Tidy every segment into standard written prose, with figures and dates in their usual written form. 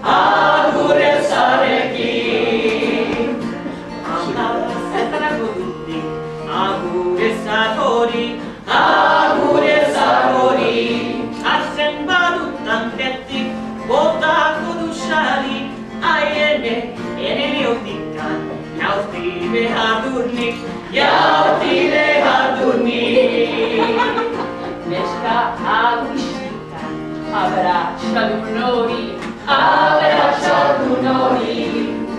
Agure zarekin Zetara godutik Agure zatori Agure zatori Arzen badutan getik Botako dusari Aiene Ene liotikan Jauti behar durnik Jauti behar durnik Neska agurisikan Abraçadu nori Abraçadu nori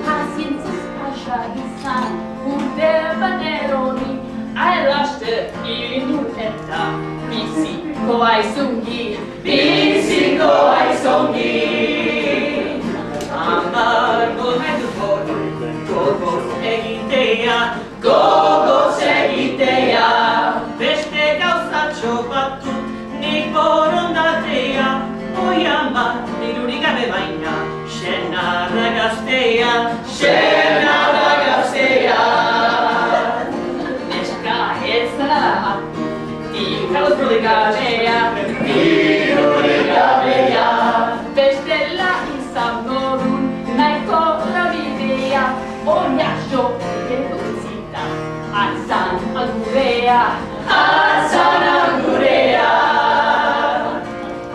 Pazientzaz pasa izan Urte baneroni Ailaste inur eta Biziko aizungi Biziko aizongi Amargo haidu hori Gogoz egitea Gogoz egitea Beste gauzatxo batut Nik borondatea Oi ama, dirurik gabe baina Senarra gaztea Senarra gaztea Neska ez zara Tikauz prodigabea Dirurik gabea Bestela izan modun nahiko bidea Oinaxo edutzita Atzan agurea Atzan agurea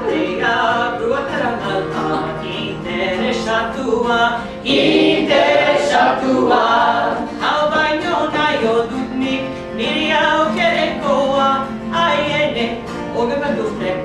Liga bruatara malta Interesatua Interesatua Hau baino naio dut nik Niri aukerekoa Aiene Oge bat duztek